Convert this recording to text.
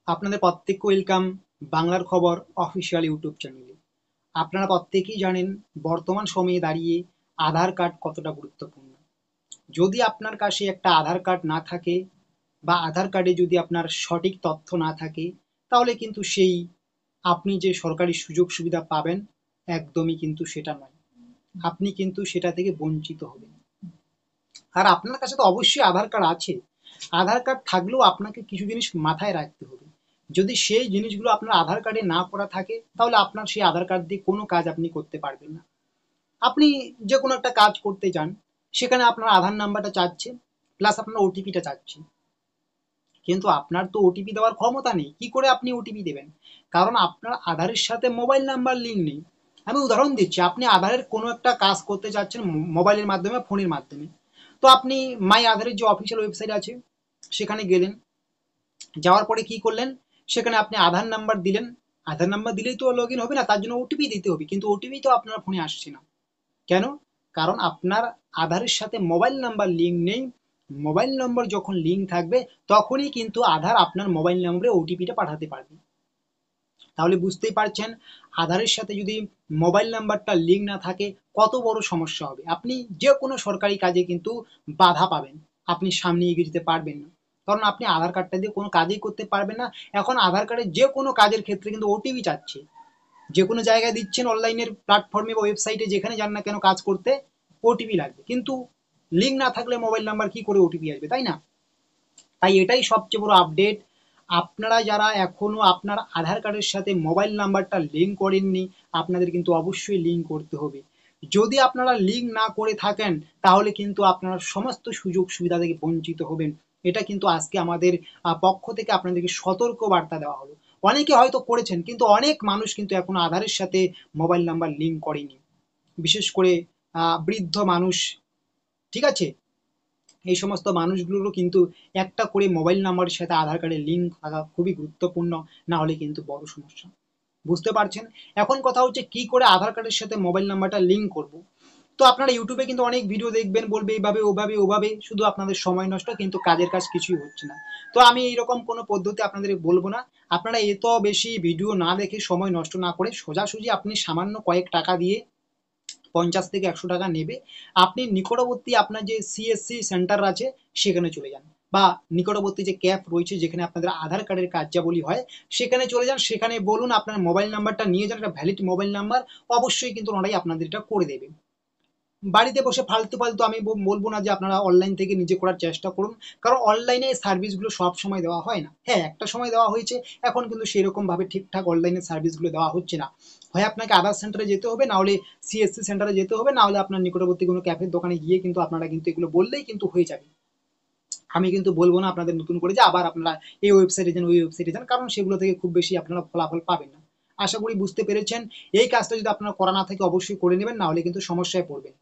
আপনাদের প্রত্যেককে ওয়েলকাম বাংলার খবর অফিসিয়াল ইউটিউব চ্যানেলে। আপনারা প্রত্যেকেই জানেন বর্তমান সময়ে দাঁড়িয়ে আধার কার্ড কতটা গুরুত্বপূর্ণ। যদি আপনার কাছে একটা আধার কার্ড না থাকে বা আধার কার্ডে যদি আপনার সঠিক তথ্য না থাকে, তাহলে কিন্তু সেই আপনি যে সরকারি সুযোগ সুবিধা পাবেন একদমই কিন্তু সেটা নয়। আপনি কিন্তু সেটা থেকে বঞ্চিত হবেন। আর আপনার কাছে তো অবশ্যই আধার কার্ড আছে। আধার কার্ড থাকলেও আপনাকে কিছু জিনিস মাথায় রাখতে হবে। যদি সেই জিনিসগুলো আপনার আধার কার্ডে না করা থাকে, তাহলে আপনার সেই আধার কার্ড দিয়ে কোনো কাজ আপনি করতে পারবেন না। আপনি যে কোনো একটা কাজ করতে চান, সেখানে আপনার আধার নাম্বারটা চাচ্ছে, প্লাস আপনার ওটিপিটা চাচ্ছে। কিন্তু আপনার তো ওটিপি দেওয়ার ক্ষমতা নেই। কি করে আপনি ওটিপি দেবেন? কারণ আপনার আধারের সাথে মোবাইল নাম্বার লিঙ্ক নেই। আমি উদাহরণ দিচ্ছি, আপনি আধারের কোনো একটা কাজ করতে চাচ্ছেন মোবাইলের মাধ্যমে, ফোনের মাধ্যমে। তো আপনি মাই আধারের যে অফিসিয়াল ওয়েবসাইট আছে সেখানে গেলেন, যাওয়ার পরে কি করলেন, সেখানে আপনি আধার নাম্বার দিলেন। আধার নাম্বার দিলেই তো লগ ইন হবে না, তার জন্য ওটিপি দিতে হবে, কিন্তু ওটিপি তো আপনার ফোনে আসছে না। কেন? কারণ আপনার আধারের সাথে মোবাইল নাম্বার লিঙ্ক নেই। মোবাইল নম্বর যখন লিঙ্ক থাকবে, তখনই কিন্তু আধার আপনার মোবাইল নম্বরে ওটিপিটা পাঠাতে পারবে। তাহলে বুঝতেই পারছেন, আধারের সাথে যদি মোবাইল নাম্বারটা লিঙ্ক না থাকে কত বড় সমস্যা হবে। আপনি যে কোনো সরকারি কাজে কিন্তু বাধা পাবেন, আপনি সামনে এগিয়ে যেতে পারবেন না। কারণ আপনি আধার কার্ডটা দিয়ে কোনো কাজই করতে পারবেন না। এখন আধার কার্ডের যে কোনো কাজের ক্ষেত্রে কিন্তু ওটিপি চাচ্ছে। যে কোনো জায়গায় দিচ্ছেন, অনলাইনের প্ল্যাটফর্মে বা ওয়েবসাইটে যেখানে যান না কেন কাজ করতে, ওটিপি লাগবে। কিন্তু লিঙ্ক না থাকলে মোবাইল নাম্বার কি করে ওটিপি আসবে, তাই না? তাই এটাই সবচেয়ে বড় আপডেট। আপনারা যারা এখনো আপনার আধার কার্ডের সাথে মোবাইল নাম্বারটা লিঙ্ক করেননি, আপনাদের কিন্তু অবশ্যই লিঙ্ক করতে হবে। যদি আপনারা লিঙ্ক না করে থাকেন, তাহলে কিন্তু আপনারা সমস্ত সুযোগ সুবিধা থেকে বঞ্চিত হবেন। এটা কিন্তু আজকে আমাদের পক্ষ থেকে আপনাদেরকে সতর্ক বার্তা দেওয়া হলো। অনেকে হয়তো করেছেন, কিন্তু অনেক মানুষ কিন্তু এখনো আধারের সাথে মোবাইল নাম্বার লিঙ্ক করেনি। বিশেষ করে বৃদ্ধ মানুষ, ঠিক আছে? এই সমস্ত মানুষগুলোরও কিন্তু একটা করে মোবাইল নাম্বারের সাথে আধার কার্ডের লিঙ্ক থাকা খুবই গুরুত্বপূর্ণ, না হলে কিন্তু বড় সমস্যা। বুঝতে পারছেন? এখন কথা হচ্ছে কি করে আধার কার্ডের সাথে মোবাইল নাম্বারটা লিঙ্ক করব। তো আপনারা ইউটিউবে কিন্তু অনেক ভিডিও দেখবেন, বলবে এইভাবে ওভাবে ওভাবে, শুধু আপনাদের সময় নষ্ট, কিন্তু কাজের কাজ কিছুই হচ্ছে না। তো আমি এইরকম কোনো পদ্ধতি আপনাদের বলবো না। আপনারা এত বেশি ভিডিও না দেখে, সময় নষ্ট না করে, সোজাসুজি আপনি সামান্য কয়েক টাকা দিয়ে, 50 থেকে 100 টাকা নেবে, আপনি নিকটবর্তী আপনার যে সিএসসি সেন্টার আছে সেখানে চলে যান, বা নিকটবর্তী যে ক্যাফ রয়েছে যেখানে আপনাদের আধার কার্ডের কার্যাবলী হয়, সেখানে চলে যান। সেখানে বলুন আপনার মোবাইল নাম্বারটা নিয়ে যান, একটা ভ্যালিড মোবাইল নাম্বার। অবশ্যই কিন্তু ওনারাই আপনাদের এটা করে দেবে। বাড়িতে বসে ফালতু ফালতু আমি বলবো না যে আপনারা অনলাইন থেকে নিজে করার চেষ্টা করুন। কারণ অনলাইনে সার্ভিসগুলো সব সময় দেওয়া হয় না। হ্যাঁ, একটা সময় দেওয়া হয়েছে, এখন কিন্তু সেরকম ভাবে ঠিকঠাক অনলাইনে সার্ভিসগুলো দেওয়া হচ্ছে না। হয় আপনাকে আধার সেন্টারে যেতে হবে, না হলে সিএসসি সেন্টারে যেতে হবে, না হলে আপনার নিকটবর্তী কোনো ক্যাফের দোকানে গিয়ে কিন্তু আপনারা কিন্তু এগুলো বললেই কিন্তু হয়ে যাবে। আমি কিন্তু বলবো না আপনাদের নতুন করে যে আবার আপনারা এই ওয়েবসাইটে যান, ওই ওয়েবসাইটে যান, কারণ সেগুলো থেকে খুব বেশি আপনারা ফলাফল পাবেন না। আশা করি বুঝতে পেরেছেন। এই কাজটা যদি আপনারা করা না থাকে অবশ্যই করে নেবেন, না হলে কিন্তু সমস্যায় পড়বেন।